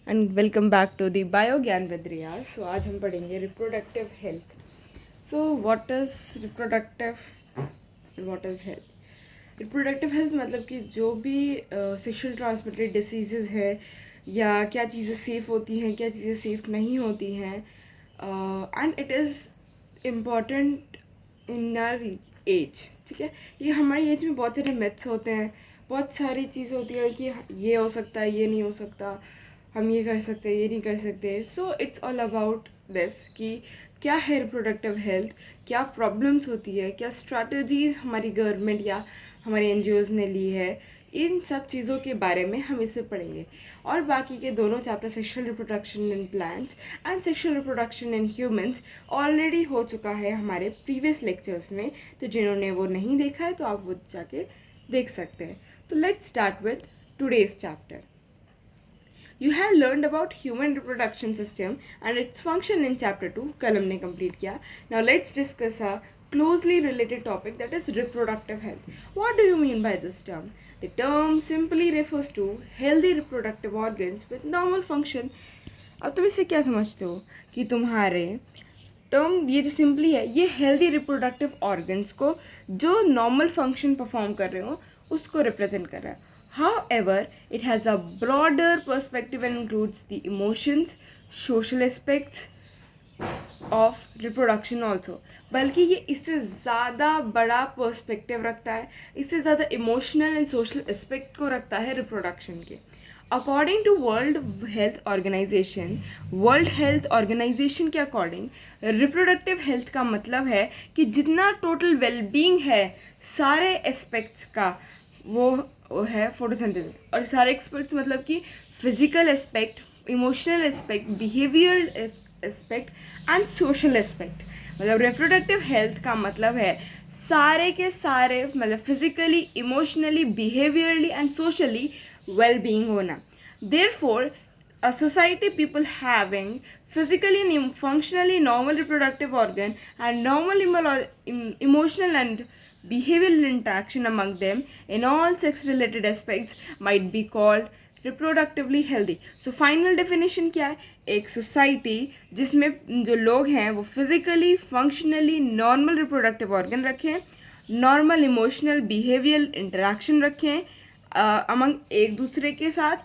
And welcome back to the bio ज्ञान with Riya. So आज हम पढ़ेंगे reproductive health. So what is reproductive, what is health. Reproductive health मतलब कि जो भी सेक्शुअल ट्रांसमिटेड डिसीजेज है या क्या चीज़ें सेफ़ होती हैं, क्या चीज़ें सेफ़ नहीं होती हैं, and it is important in our age. ठीक है, ये हमारी एज में बहुत सारे मिथ्स होते हैं, बहुत सारी चीज़ होती है कि ये हो सकता है, ये नहीं हो सकता, हम ये कर सकते हैं, ये नहीं कर सकते। So it's all about this कि क्या है रिप्रोडक्टिव हेल्थ, क्या प्रॉब्लम्स होती है, क्या स्ट्रैटेजीज़ हमारी गवर्नमेंट या हमारे एनजीओज़ ने ली है, इन सब चीज़ों के बारे में हम इसमें पढ़ेंगे। और बाकी के दोनों chapter sexual reproduction in plants and sexual reproduction in humans already हो चुका है हमारे प्रीवियस लेक्चर्स में, तो जिन्होंने वो नहीं देखा है तो आप वो जाके देख सकते हैं। तो let's start with today's chapter. You have learned about human reproduction system and its function in chapter 2. कल हमने complete किया. Now let's discuss a closely related topic, that is reproductive health. What do you mean by this term? The term simply refers to healthy reproductive organs with normal function. अब तुम इससे क्या समझते हो कि तुम्हारे टर्म ये जो सिंपली है, ये हेल्दी रिप्रोडक्टिव ऑर्गन्स को जो नॉर्मल फंक्शन परफॉर्म कर रहे हो उसको रिप्रेजेंट कर रहा है. However, it has a broader perspective and includes the emotions, social aspects of reproduction also. बल्कि ये इससे ज़्यादा बड़ा पर्सपेक्टिव रखता है, इससे ज़्यादा इमोशनल एंड सोशल एस्पेक्ट को रखता है रिप्रोडक्शन के. According to World Health Organization के अकॉर्डिंग रिप्रोडक्टिव हेल्थ का मतलब है कि जितना टोटल वेलबींग है सारे एस्पेक्ट्स का वो है फोटोसिंथेसिस. और सारे एस्पेक्ट्स मतलब कि physical aspect, emotional aspect, behaviour aspect and social aspect. मतलब रिप्रोडक्टिव हेल्थ का मतलब है सारे के सारे, मतलब physically, emotionally, behaviourally and socially well-being होना. Therefore, a society people having physically and functionally normal reproductive organ and normal emotional and behavioral interaction among them in all sex-related aspects might be called reproductively healthy. So final definition क्या है? एक society जिसमें जो लोग हैं वो physically, functionally normal reproductive organ रखें, normal emotional behavioral interaction रखें अमंग एक दूसरे के साथ,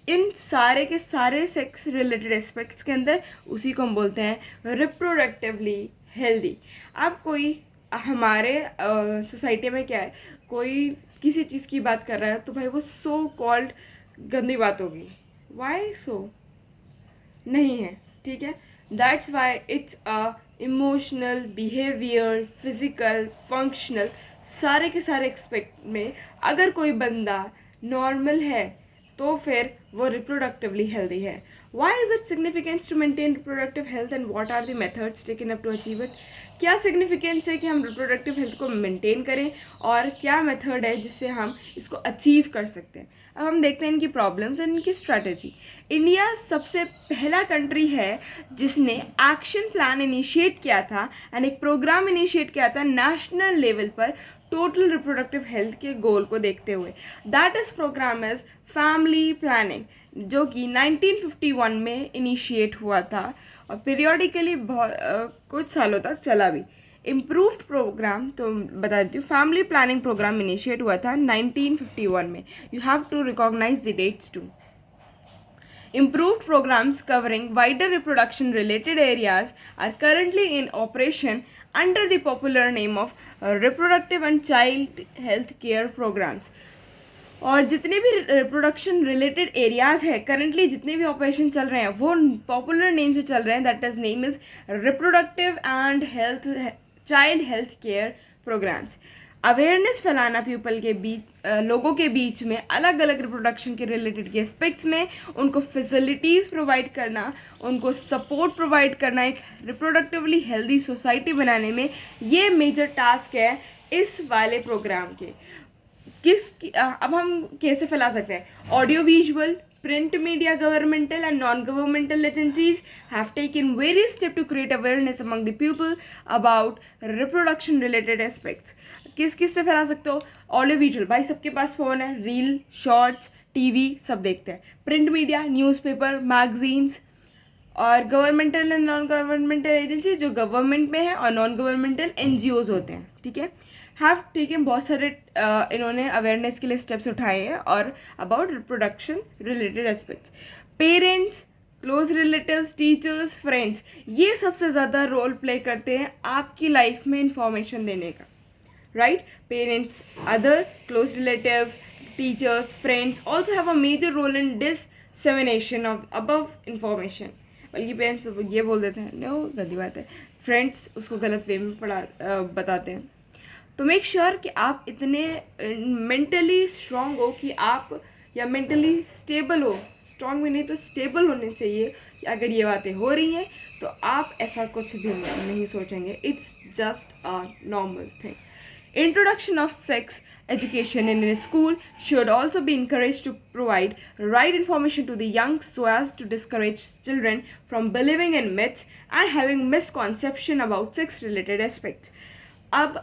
इन सारे के सारे सेक्स रिलेटेड एस्पेक्ट्स के अंदर, उसी को हम बोलते हैं रिप्रोडक्टिवली हेल्दी. अब कोई हमारे सोसाइटी में क्या है, कोई किसी चीज़ की बात कर रहा है तो भाई वो सो कॉल्ड गंदी बात होगी. वाई सो नहीं है, ठीक है. That's why it's a emotional, behaviour, physical, functional, सारे के सारे एक्सपेक्ट में अगर कोई बंदा नॉर्मल है तो फिर वो रिप्रोडक्टिवली हेल्दी है. Why is it significance to maintain reproductive health and what are the methods taken up to achieve it. क्या सिग्निफिकेंस है कि हम रिप्रोडक्टिव हेल्थ को मेंटेन करें और क्या मेथड है जिससे हम इसको अचीव कर सकते हैं. अब हम देखते हैं इनकी प्रॉब्लम्स एंड इनकी स्ट्रैटेजी. इंडिया सबसे पहला कंट्री है जिसने एक्शन प्लान इनिशिएट किया था एंड एक प्रोग्राम इनिशिएट किया था नेशनल लेवल पर टोटल रिप्रोडक्टिव हेल्थ के गोल को देखते हुए. That is program is family planning, जो कि 1951 में इनिशिएट हुआ था और पीरियोडिकली कुछ सालों तक चला भी. इम्प्रूव्ड प्रोग्राम तो बता देती हूँ, फैमिली प्लानिंग प्रोग्राम इनिशिएट हुआ था 1951 में. You have to recognise the dates too. Improved programs covering wider reproduction related areas are currently in operation under the popular name of reproductive and child health care programs. और जितने भी reproduction related areas है currently, जितने भी operation चल रहे हैं वो पॉपुलर नेम से चल रहे हैं. That is name is reproductive and health child health care programs. Awareness फैलाना पीपल के बीच, लोगों के बीच में अलग अलग रिप्रोडक्शन के रिलेटेड के एस्पेक्ट्स में, उनको फैसिलिटीज़ प्रोवाइड करना, उनको सपोर्ट प्रोवाइड करना, एक रिप्रोडक्टिवली हेल्दी सोसाइटी बनाने में, ये मेजर टास्क है इस वाले प्रोग्राम के. अब हम कैसे फैला सकते हैं? Audio visual, print media, governmental and non-governmental agencies have taken various steps to create awareness among the people about reproduction related aspects. किस किस से फैला सकते हो? ऑडियो विजुअल, भाई सबके पास फ़ोन है, रील, शॉर्ट्स, टीवी सब देखते हैं। प्रिंट मीडिया, न्यूज़पेपर, मैगजीन्स और governmental and non governmental agency जो गवर्नमेंट में है और नॉन गवर्नमेंटल एनजीओज होते हैं, ठीक है। ठीक है, बहुत सारे इन्होंने अवेयरनेस के लिए स्टेप्स उठाए हैं और about reproduction related aspects. Parents, close relatives, teachers, friends, ये सबसे ज़्यादा रोल प्ले करते हैं आपकी लाइफ में इंफॉर्मेशन देने का, right. Parents, other close relatives, teachers, friends also have a major role in dissemination of above information। बल्कि पेरेंट्स ये बोल देते हैं, नो गलती बात है, फ्रेंड्स उसको गलत वे में बताते हैं। तो मेक श्योर कि आप इतने मेंटली स्ट्रांग हो कि आप, या मेंटली स्टेबल हो, स्ट्रांग भी नहीं तो स्टेबल होने चाहिए कि अगर ये बातें हो रही हैं तो आप ऐसा कुछ भी नहीं सोचेंगे। It's just a normal thing. Introduction of sex education in a school should also be encouraged to provide right information to the young so as to discourage children from believing in myths and having misconception about sex related aspects। अब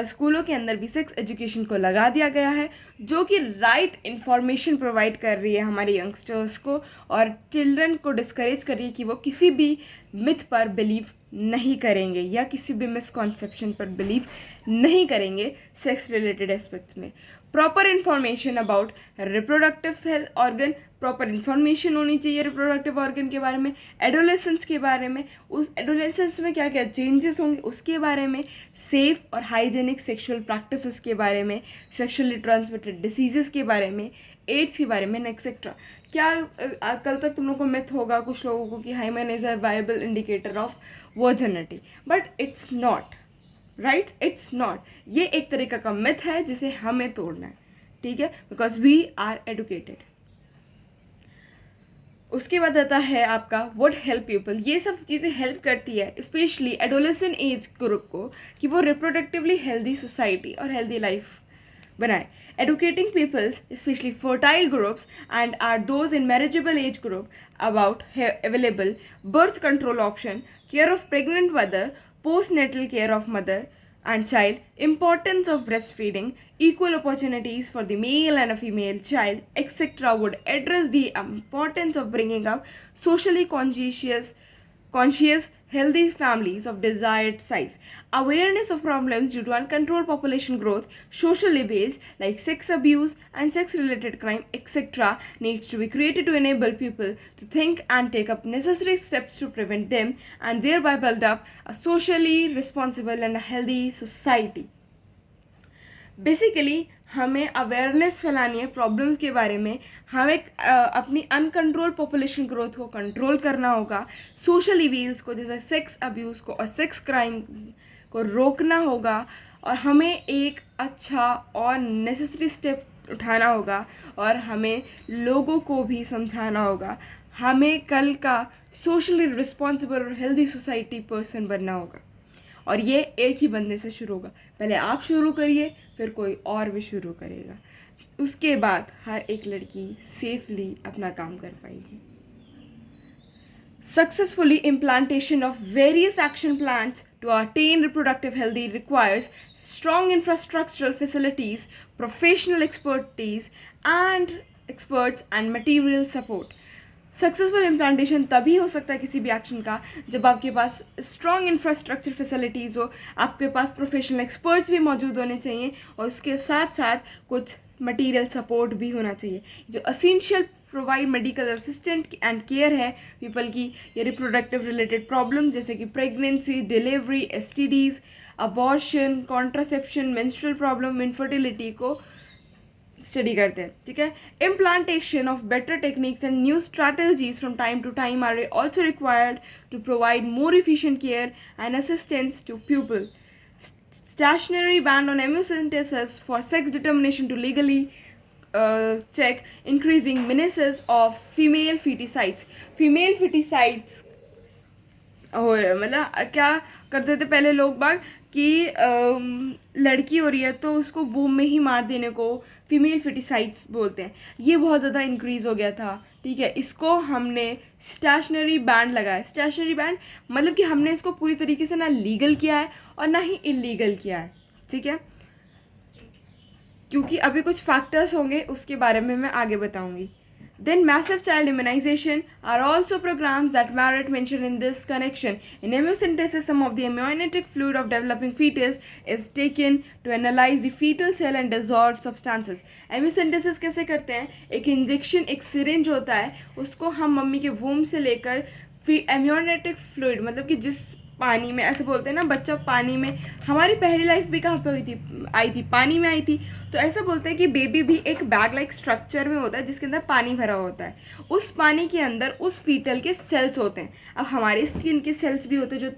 स्कूलों के अंदर भी sex education को लगा दिया गया है जो कि राइट इन्फॉर्मेशन प्रोवाइड कर रही है हमारे यंगस्टर्स को और चिल्ड्रन को डिस्करेज कर रही है कि वो किसी भी मिथ पर बिलीव नहीं करेंगे या किसी भी मिसकॉन्सेप्शन पर बिलीव नहीं करेंगे सेक्स रिलेटेड एस्पेक्ट्स में। Proper information about reproductive health organ, proper information होनी चाहिए रिप्रोडक्टिव ऑर्गन के बारे में, एडोलेसेंस के बारे में, उस एडोलेसेंस में क्या क्या चेंजेस होंगे उसके बारे में, सेफ और हाइजेनिक सेक्सुअल प्रैक्टिसेस के बारे में, सेक्सुअली ट्रांसमिटेड डिसीजेस के बारे में, एड्स के बारे में, एक्सेट्रा। क्या कल तक तुम लोग को मिथ होगा कुछ लोगों को कि hymen is a viable indicator of virginity, but it's not, right, it's not. ये एक तरीका का मिथ है जिसे हमें तोड़ना है, ठीक है, बिकॉज वी आर एडुकेटेड। उसके बाद आता है आपका व्हाट हेल्प पीपल। ये सब चीज़ें हेल्प करती है स्पेशली एडोलेसेंट एज ग्रुप को कि वो रिप्रोडक्टिवली हेल्दी सोसाइटी और हेल्दी लाइफ बनाए। Educating peoples, especially fertile groups and are those in marriageable age group about available birth control option, care of pregnant mother, postnatal care of mother and child, importance of breastfeeding, equal opportunities for the male and a female child, etc. would address the importance of bringing up socially conscious healthy families of desired size. Awareness of problems due to uncontrolled population growth, social evils like sex abuse and sex related crime, etc. needs to be created to enable people to think and take up necessary steps to prevent them and thereby build up a socially responsible and a healthy society। Basically हमें awareness फैलानी है problems के बारे में, हमें अपनी uncontrol population growth को control करना होगा, सोशल इवील्स को जैसे सेक्स अब्यूज़ को और सेक्स क्राइम को रोकना होगा और हमें एक अच्छा और नेसेसरी स्टेप उठाना होगा और हमें लोगों को भी समझाना होगा। हमें कल का सोशली रिस्पॉन्सिबल और हेल्दी सोसाइटी पर्सन बनना होगा और ये एक ही बंदे से शुरू होगा। पहले आप शुरू करिए, फिर कोई और भी शुरू करेगा, उसके बाद हर एक लड़की सेफली अपना काम कर पाएगी। Successfully implantation of various action plans to attain reproductive health requires strong infrastructural facilities, professional expertise and material support। Successful implantation तभी हो सकता है किसी भी एक्शन का जब आपके पास स्ट्रॉन्ग इंफ्रास्ट्रक्चर फैसिलिटीज़ हो, आपके पास प्रोफेशनल एक्सपर्ट्स भी मौजूद होने चाहिए और उसके साथ साथ कुछ मटेरियल सपोर्ट भी होना चाहिए जो essential provide medical assistant and care है पीपल की ये रिप्रोडक्टिव रिलेटेड प्रॉब्लम जैसे कि pregnancy, delivery, STDs, abortion, contraception, menstrual problem, infertility को स्टडी करते हैं, ठीक है। Implantation of better techniques and new strategies from time to time are also required to provide more efficient care and assistance to people. Stationary ban on amniocentesis for sex determination to legally check increasing menaces of female feticides। Female feticides मतलब क्या करते थे पहले लोग बाग कि लड़की हो रही है तो उसको वूम में ही मार देने को फीमेल फिटिसाइड्स बोलते हैं। ये बहुत ज़्यादा इंक्रीज़ हो गया था, ठीक है। इसको हमने स्टेशनरी बैंड लगाया। स्टेशनरी बैंड मतलब कि हमने इसको पूरी तरीके से ना लीगल किया है और ना ही इलीगल किया है, ठीक है। क्योंकि अभी कुछ फैक्टर्स होंगे, उसके बारे में मैं आगे बताऊंगी. Then massive child immunization are also programs that merit mention in this connection. In amniocentesis, some of the amniotic fluid of developing fetus is taken to analyze the fetal cell and dissolved substances. Amniocentesis कैसे करते हैं? एक injection, एक syringe होता है, उसको हम mummy के वूम से लेकर एम्योनेटिक फ्लूइड, मतलब कि जिस पानी में, ऐसे बोलते हैं ना बच्चा पानी में, हमारी पहली लाइफ भी कहाँ पे हुई थी, आई थी पानी में आई थी. तो ऐसा बोलते हैं कि बेबी भी एक बैग लाइक स्ट्रक्चर में होता है जिसके अंदर पानी भरा होता है. उस पानी के अंदर उस फीटल के सेल्स होते हैं. अब हमारे स्किन के सेल्स भी होते हैं जो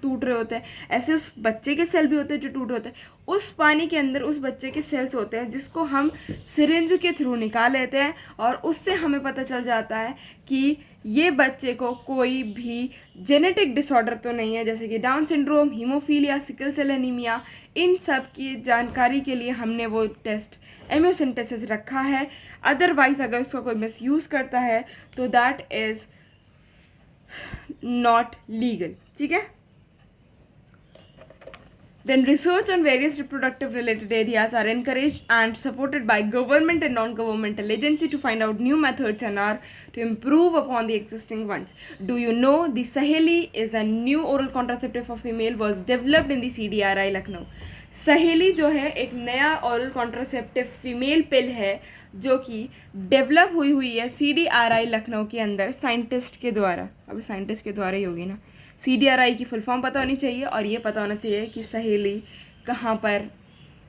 टूट रहे होते हैं, ऐसे उस बच्चे के सेल भी होते हैं जो टूट होते हैं. उस पानी के अंदर उस बच्चे के सेल्स होते हैं जिसको हम सिरिंज के थ्रू निकाल लेते हैं, और उससे हमें पता चल जाता है कि ये बच्चे को कोई भी जेनेटिक डिसऑर्डर तो नहीं है, जैसे कि down syndrome, haemophilia, sickle cell anaemia. इन सब की जानकारी के लिए हमने वो टेस्ट एम्नियोसेंटेसिस रखा है. अदरवाइज अगर उसका कोई मिसयूज़ करता है तो दैट इज़ नॉट लीगल. ठीक है. Then research on various reproductive related areas are encouraged and supported by government and non-governmental agency to find out new methods and are to improve upon the existing ones. Do you know the Saheli is a new oral contraceptive for female was developed in the CDRI Lucknow. सहेली जो है एक नया oral contraceptive female पिल है जो कि develop हुई है CDRI लखनऊ के अंदर साइंटिस्ट के द्वारा. अब साइंटिस्ट के द्वारा ही होगी ना. CDRI की फुल फॉर्म पता होनी चाहिए और ये पता होना चाहिए कि सहेली कहाँ पर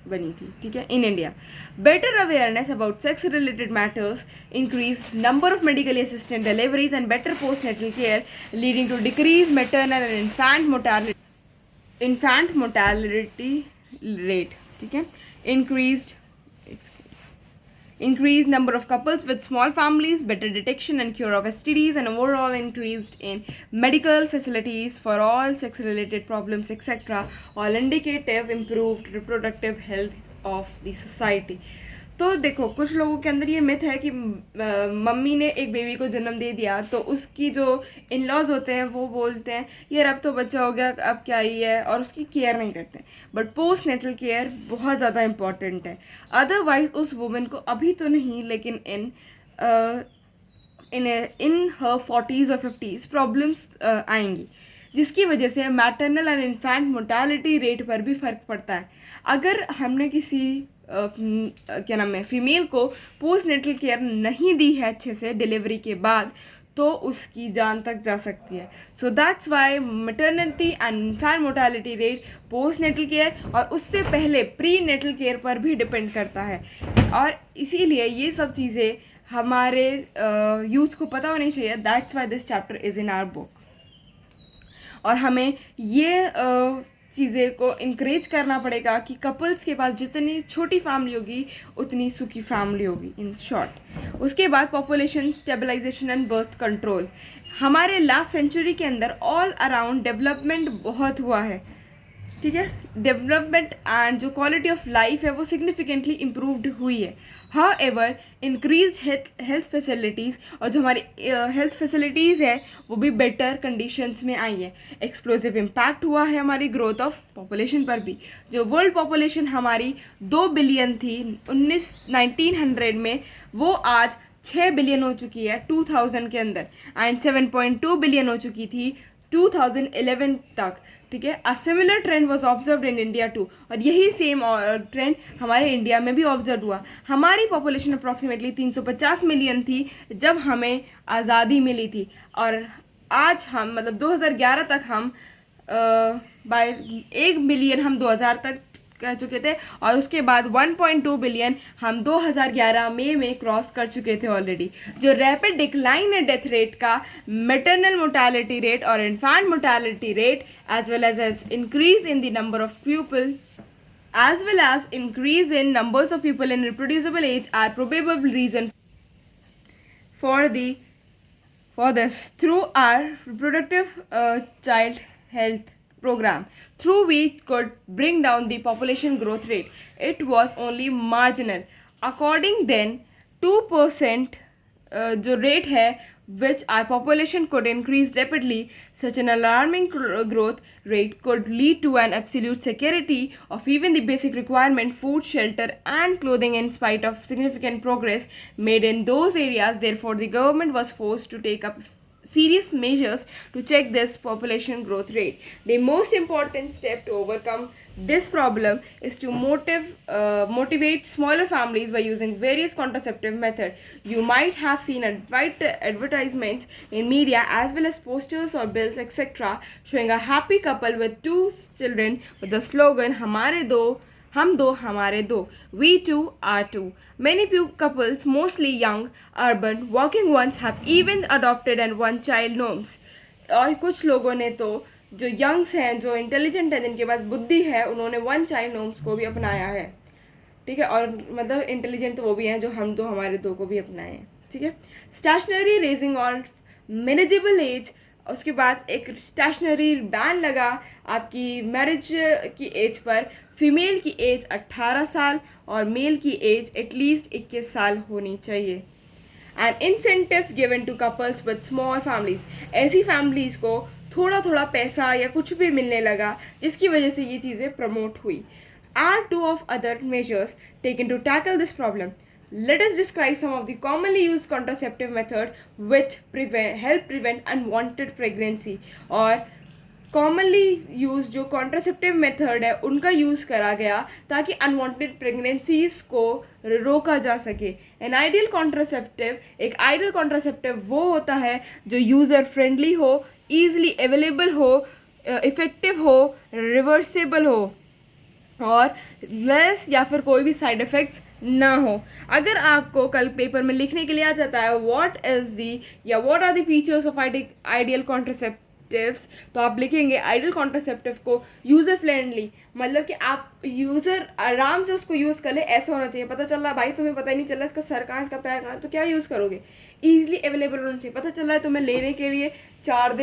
बनी थी. ठीक है. In India better awareness about sex related matters, increase number of medically assistant deliveries and better postnatal care leading to decrease maternal and infant mortality rate. ठीक है. Increased number of couples with small families, better detection and cure of STDs, and overall increased in medical facilities for all sex-related problems, etc. All indicative improved reproductive health of the society. तो देखो कुछ लोगों के अंदर ये myth है कि mummy ने एक बेबी को जन्म दे दिया तो उसकी जो इन लॉज होते हैं वो बोलते हैं यार अब तो बच्चा हो गया, अब क्या ही है, और उसकी केयर नहीं करते. बट पोस्ट नेटल केयर बहुत ज़्यादा इम्पॉर्टेंट है. अदरवाइज उस वुमेन को अभी तो नहीं लेकिन इन हर 40s और 50s प्रॉब्लम्स आएंगी, जिसकी वजह से maternal and infant mortality rate पर भी फ़र्क पड़ता है. अगर हमने किसी क्या नाम है फीमेल को पोस्ट नेटल केयर नहीं दी है अच्छे से डिलीवरी के बाद तो उसकी जान तक जा सकती है. So that's why maternity and infant mortality rate postnatal care और उससे पहले प्री नेटल केयर पर भी डिपेंड करता है. और इसीलिए ये सब चीज़ें हमारे यूथ को पता होनी चाहिए. That's why this chapter is in our book. और हमें ये चीज़ें को इनक्रेज करना पड़ेगा कि कपल्स के पास जितनी छोटी फैमिली होगी उतनी सुखी फैमिली होगी इन शॉर्ट. उसके बाद population stabilisation and birth control. हमारे लास्ट सेंचुरी के अंदर ऑल अराउंड डेवलपमेंट बहुत हुआ है. ठीक है. डेवलपमेंट एंड जो क्वालिटी ऑफ लाइफ है वो सिग्निफिकेंटली इम्प्रूव्ड हुई है. हाउएवर इंक्रीज हेल्थ फैसिलिटीज़ और जो हमारी हेल्थ फैसिलिटीज़ है वो भी बेटर कंडीशंस में आई है. एक्सप्लोसिव इम्पैक्ट हुआ है हमारी ग्रोथ ऑफ पॉपुलेशन पर भी. जो वर्ल्ड पॉपुलेशन हमारी 2 बिलियन थी 1900 में वो आज 6 बिलियन हो चुकी है 2000 के अंदर एंड 7.2 बिलियन हो चुकी थी 2011 तक. ठीक है. A similar trend was observe in India too. और यही सेम ट्रेंड हमारे इंडिया में भी ऑब्जर्व हुआ. हमारी पॉपुलेशन अप्रॉक्सीमेटली 350 मिलियन थी जब हमें आज़ादी मिली थी और आज हम मतलब 2011 तक हम बाय 1 बिलियन हम 2000 तक कह चुके थे और उसके बाद 1.2 बिलियन हम 2011 में क्रॉस कर चुके थे ऑलरेडी. जो रैपिड डिक्लाइन है डेथ रेट का, मैटरनल मोर्टेलिटी रेट और infant mortality rate as well as increase in the number of people as well as increase in numbers of people in reproducible age are probable reason for this through our reproductive child health program, through we could bring down the population growth rate. It was only marginal. According then 2% जो rate है which our population could increase rapidly. Such an alarming growth rate could lead to an absolute security of even the basic requirement, food, shelter, and clothing, in spite of significant progress made in those areas. Therefore, the government was forced to take up serious measures to check this population growth rate. The most important step to overcome this problem is to motivate smaller families by using various contraceptive methods. You might have seen advertisements in media as well as posters or bills, etc., showing a happy couple with 2 children with the slogan "हमारे दो हम दो हमारे दो, we two are two." Many couples, mostly young, urban, working ones, have even adopted and one child norms. और कुछ लोगों ने तो जो यंग्स हैं, जो इंटेलिजेंट हैं, जिनके पास बुद्धि है, उन्होंने वन चाइल्ड नॉर्म्स को भी अपनाया है. ठीक है, और मतलब इंटेलिजेंट तो वो भी हैं जो हम दो हमारे दो को भी अपनाए हैं. ठीक है. Stationary raising on manageable age. उसके बाद एक स्टेशनरी बैन लगा आपकी मैरिज की एज पर. फीमेल की एज 18 साल और मेल की एज एटलीस्ट 21 साल होनी चाहिए. And incentives given to couples with small families. ऐसी फैमिलीज को थोड़ा थोड़ा पैसा या कुछ भी मिलने लगा जिसकी वजह से ये चीज़ें प्रमोट हुई. Are two of other measures taken to tackle this problem. Let us describe some of the commonly used contraceptive method which help prevent unwanted pregnancy. और commonly used जो contraceptive method है उनका यूज़ करा गया ताकि unwanted pregnancies को रोका जा सके. An ideal contraceptive, एक ideal contraceptive वो होता है जो यूज़र फ्रेंडली हो, easily available हो, effective हो, reversible हो और लेस या फिर कोई भी साइड इफ़ेक्ट्स ना हो. अगर आपको कल पेपर में लिखने के लिए आ जाता है what are the features of ideal contraceptives, तो आप लिखेंगे आइडियल कॉन्ट्रासेप्टिव को यूज़र फ्रेंडली, मतलब कि आप यूज़र आराम से उसको यूज़ कर ले, ऐसा होना चाहिए. पता चल रहा है भाई तुम्हें पता ही नहीं चल रहा इसका सर कहाँ इसका पैर कहाँ, तो क्या यूज़ करोगे. ईजिली अवेलेबल होना चाहिए. पता चल रहा है तुम्हें लेने के लिए 4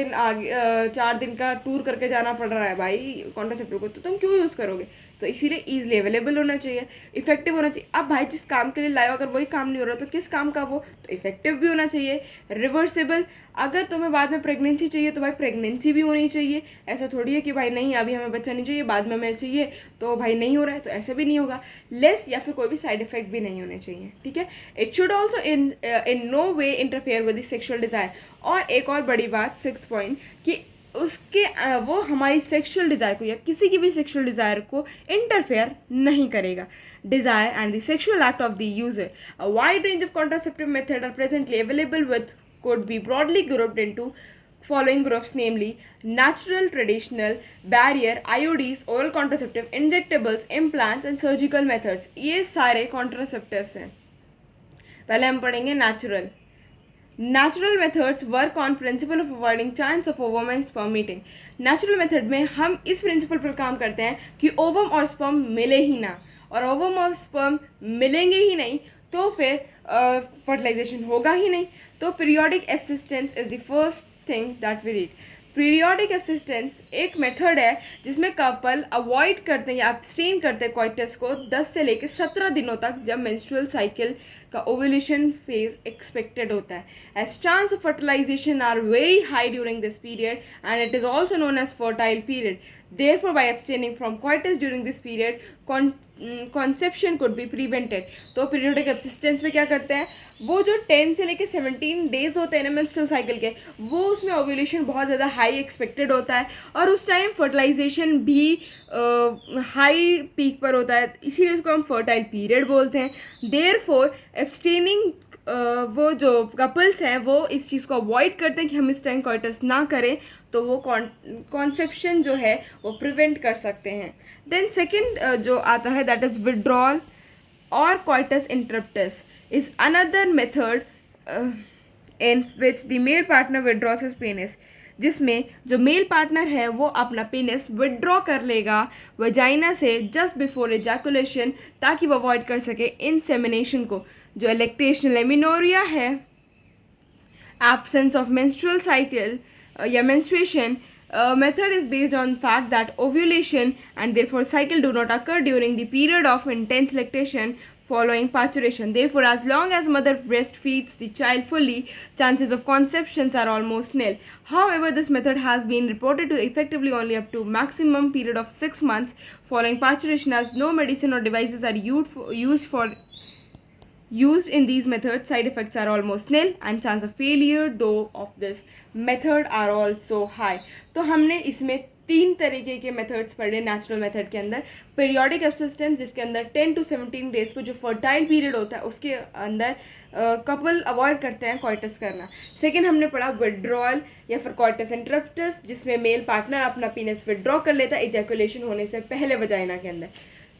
दिन का टूर करके जाना पड़ रहा है भाई कॉन्ट्रासेप्टिव को, तो तुम क्यों यूज़ करोगे. तो इसीलिए ईजिली अवेलेबल होना चाहिए, इफेक्टिव होना चाहिए. अब भाई जिस काम के लिए लाए अगर वही काम नहीं हो रहा तो किस काम का वो, तो इफेक्टिव भी होना चाहिए. रिवर्सेबल, अगर तुम्हें बाद में प्रेगनेंसी चाहिए तो भाई प्रेगनेंसी भी होनी चाहिए. ऐसा थोड़ी है कि भाई नहीं अभी हमें बच्चा नहीं चाहिए बाद में हमें चाहिए तो भाई नहीं हो रहा है, तो ऐसा भी नहीं होगा. लेस या फिर कोई भी साइड इफेक्ट भी नहीं होने चाहिए. ठीक है. It should also in no way interfere with the sexual desire. और एक और बड़ी बात 6th पॉइंट कि उसके वो हमारी सेक्सुअल डिज़ायर को या किसी की भी सेक्सुअल डिज़ायर को इंटरफेयर नहीं करेगा. Desire and the sexual act of the user. A wide range of contraceptive method are presently available with could be broadly grouped into following groups, namely natural, traditional, barrier, IUDs, oral contraceptive, injectables, implants and surgical methods. ये सारे contraceptives हैं. पहले हम पढ़ेंगे natural. Natural methods work on principle of avoiding chance of ovum and sperm meeting. Natural method में हम इस principle पर काम करते हैं कि ovum और sperm मिले ही ना, और ovum और sperm मिलेंगे ही नहीं तो फिर fertilization होगा ही नहीं. तो periodic abstinence is the first thing that we read. Periodic abstinence एक मेथड है जिसमें कपल अवॉइड करते हैं या एब्सटेन करते हैं कोइटस को 10 से लेकर 17 दिनों तक, जब मेंस्ट्रुअल साइकिल का ओव्यूलेशन फेज एक्सपेक्टेड होता है. As chance of fertilisation are very high during this period and it is also known as fertile period. Therefore, by abstaining from coitus during this period, conception could be prevented. तो periodic एब्सिस्टेंस में क्या करते हैं, वो जो 10 से लेके 17 days होते हैं ना मेंस्ट्रुअल साइकिल के, वो उसमें ओव्यूलेशन बहुत ज़्यादा हाई एक्सपेक्टेड होता है और उस टाइम फर्टिलाइजेशन भी हाई पीक पर होता है, इसीलिए उसको हम फर्टाइल पीरियड बोलते हैं. देयरफॉर एब्सटेनिंग वो जो कपल्स हैं वो इस चीज़ को अवॉइड करते हैं कि हम इस टाइम कोइटस ना करें, तो वो कॉन्सेप्शन जो है वो प्रिवेंट कर सकते हैं. देन सेकंड जो आता है दैट इज़ विड्रॉल और coitus interruptus is another method in which the male partner withdraws his penis, जिसमें जो मेल पार्टनर है वो अपना पेनिस विड्रॉ कर लेगा वजाइना से जस्ट बिफोर एजैकुलेशन, ताकि वो अवॉइड कर सके इंसेमिनेशन को. जो लैक्टेशनल एमिनोरिया है, एब्सेंस ऑफ मेंस्ट्रुअल साइकिल या menstruation method is based on fact that ovulation and therefore cycle do not occur during the period of intense lactation. following parturition. Therefore, as long as mother breastfeeds the child fully, chances of conceptions are almost nil. However, this method has been reported to effectively only up to maximum period of 6 months following parturition, as no medicine or devices are used in these methods. Side effects are almost nil and chance of failure though of this method are also high. तो हमने इसमें 3 तरीके के methods पढ़े natural method के अंदर. Periodic subsistence, जिसके अंदर 10 to 17 डेज को जो फर्टाइल पीरियड होता है उसके अंदर कपल अवॉइड करते हैं कॉइटस करना. सेकेंड हमने पढ़ा विड्रॉल या फिर कॉइटस इंटरप्टस, जिसमें मेल पार्टनर अपना पीनस विड्रॉ कर लेता है इजैकुलेशन होने से पहले वजाइना के अंदर.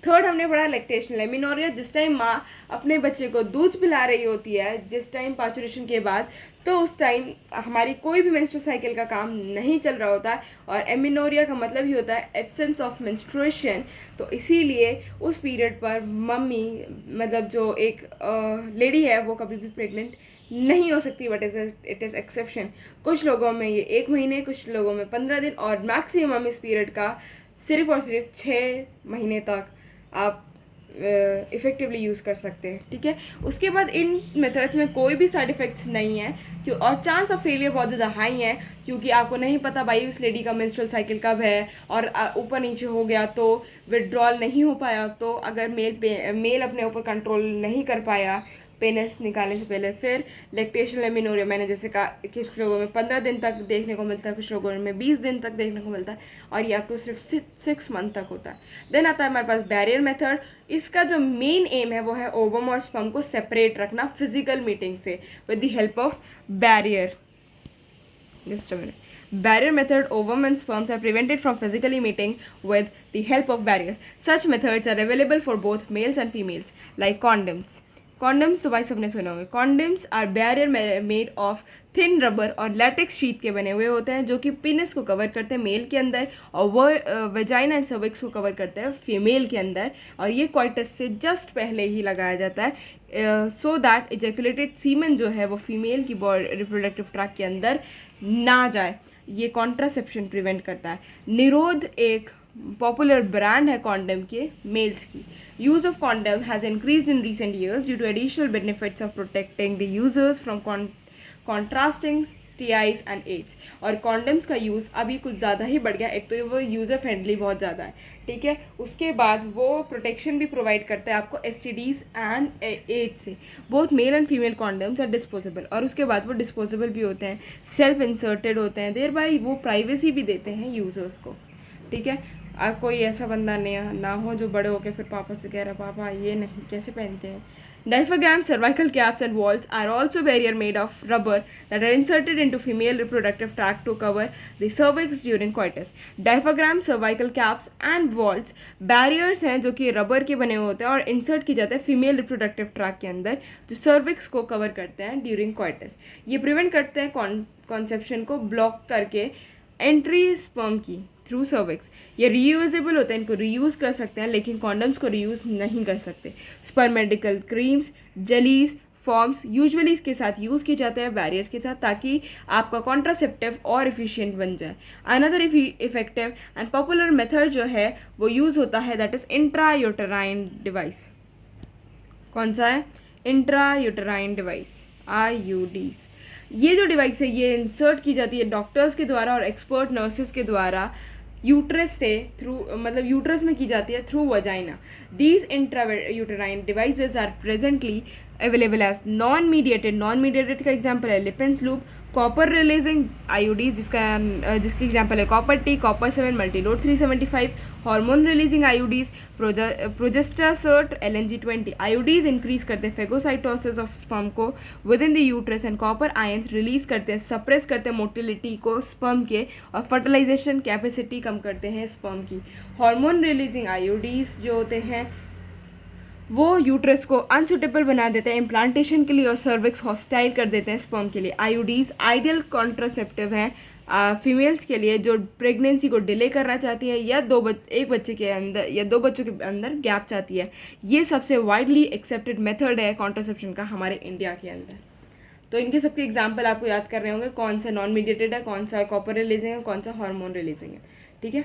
थर्ड हमने पढ़ा लैक्टेशनल एमिनोरिया, जिस टाइम माँ अपने बच्चे को दूध पिला रही होती है जिस टाइम पार्चुरेशन के बाद, तो उस टाइम हमारी कोई भी मेंस्ट्रुअल साइकिल का काम नहीं चल रहा होता है. और एमिनोरिया का मतलब ही होता है एब्सेंस ऑफ मेंस्ट्रुएशन. तो इसीलिए उस पीरियड पर मम्मी, मतलब जो एक लेडी है, वो कभी भी प्रेग्नेंट नहीं हो सकती. But it is exception. कुछ लोगों में ये 1 महीने, कुछ लोगों में 15 दिन, और मैक्सिमम इस पीरियड का सिर्फ और सिर्फ 6 महीने तक आप इफ़ेक्टिवली यूज़ कर सकते हैं. ठीक है. उसके बाद इन मेथड्स में कोई भी साइड इफ़ेक्ट्स नहीं है और चांस ऑफ फेलियर बहुत ज़्यादा हाई है, क्योंकि आपको नहीं पता भाई उस लेडी का मेंस्ट्रुअल साइकिल कब है, और ऊपर नीचे हो गया तो विड्रॉल नहीं हो पाया, तो अगर मेल अपने ऊपर कंट्रोल नहीं कर पाया पेनिस निकालने से पहले, फिर लैक्टेशनल एमिनोरिया मैंने जैसे कहा कुछ लोगों में 15 दिन तक देखने को मिलता है, कुछ लोगों में 20 दिन तक देखने को मिलता है, और ये अप टू सिर्फ 6 मंथ तक होता है. देन आता है हमारे पास बैरियर मेथड. इसका जो मेन एम है वो है ओवम और स्पर्म को सेपरेट रखना फिजिकल मीटिंग से with the help of barrier. Just a minute. Barrier method, ovum and sperms are prevented from physically meeting with the help of barriers. Such methods are available for both males and females, like condoms. Condoms तो भाई सबने सुने होंगे. Condoms are barrier made of thin rubber और latex sheet के बने हुए होते हैं, जो कि पेनिस को कवर करते हैं मेल के अंदर, और वो वेजाइना एंड सर्विक्स को कवर करते हैं फीमेल के अंदर. और ये क्वाइटस से जस्ट पहले ही लगाया जाता है सो दैट इजैकुलेटेड सीमन जो है वो फीमेल की रिप्रोडक्टिव ट्रैक के अंदर ना जाए. ये कॉन्ट्रासेप्शन प्रिवेंट करता है. निरोध एक पॉपुलर ब्रांड है कॉन्डम के मेल्स की. Use of condom has increased in recent years due to additional benefits of protecting the users from contrasting STIs and AIDS. और कॉन्डम्स का यूज़ अभी कुछ ज़्यादा ही बढ़ गया. एक तो वो यूज़र फ्रेंडली बहुत ज़्यादा है. ठीक है. उसके बाद वो प्रोटेक्शन भी प्रोवाइड करता है आपको STDs एंड AIDS से. Both male and female condoms are disposable, और उसके बाद वो डिस्पोजेबल भी होते हैं, सेल्फ इंसर्टेड होते हैं, देयर बाय वो प्राइवेसी भी देते हैं यूज़र्स को. ठीक है. आप कोई ऐसा बंदा ना हो जो बड़े होकर फिर पापा से कह रहा पापा ये नहीं कैसे पहनते हैं. Diaphragm, cervical caps and walls are also barrier made of rubber that are inserted into female reproductive tract to cover the cervix during coitus. Diaphragm, cervical caps and walls barriers हैं जो कि रबर के बने हुए होते हैं और insert की जाते हैं फीमेल रिप्रोडक्टिव ट्रैक के अंदर, जो सर्विक्स को कवर करते हैं ड्यूरिंग coitus. ये प्रिवेंट करते हैं कॉन्सेप्शन को ब्लॉक करके एंट्री स्पर्म की थ्रू सर्विक्स. ये रीयूजेबल होते हैं, इनको रीयूज़ कर सकते हैं, लेकिन कॉन्डम्स को रीयूज़ नहीं कर सकते. स्पर्मेडिकल क्रीम्स, जेलीज, फॉर्म्स यूजुअली इसके साथ यूज़ किए जाते हैं बैरियर्स के साथ, ताकि आपका कॉन्ट्रासेप्टिव और एफिशिएंट बन जाए. Another effective and popular method जो है वो यूज़ होता है दैट इज़ इंट्रायूटेराइन डिवाइस. कौन सा है? Intrauterine device, IUDs. ये जो डिवाइस है ये इंसर्ट की जाती है डॉक्टर्स के द्वारा और एक्सपर्ट नर्सेज के द्वारा यूट्रस से थ्रू, मतलब यूट्रस में की जाती है through vagina. These intrauterine devices are presently available as non mediated का एग्जांपल है Lippes loop. Copper releasing IUDs जिसकी एग्जांपल है copper T, copper 7, multiload 375. Hormone releasing IUDs, progestasert, LNG20. IUDs increase करते हैं फेगोसाइटोसिस ऑफ स्पर्म को within the uterus, and copper ions release करते हैं, suppress करते हैं मोटिलिटी को स्पर्म के, और फर्टिलाइजेशन कैपेसिटी कम करते हैं स्पर्म की. हार्मोन रिलीजिंग IUDs जो होते हैं वो यूट्रस को अनसुटेबल बना देते हैं इम्प्लांटेशन के लिए, और सर्विक्स हॉस्टाइल कर देते हैं स्पर्म के लिए. IUDs आइडियल कॉन्ट्रासेप्टिव हैं फीमेल्स के लिए जो प्रेगनेंसी को डिले करना चाहती है, या एक बच्चे के अंदर या 2 बच्चों के अंदर गैप चाहती है. ये सबसे वाइडली एक्सेप्टेड मेथड है कॉन्ट्रासेप्शन का हमारे इंडिया के अंदर. तो इनके सबके एग्जाम्पल आपको याद कर रहे होंगे, कौन सा नॉन मीडिएटेड है, कौन सा कॉपर रिलीजिंग है, कौन सा हार्मोन रिलीजिंग है. ठीक है.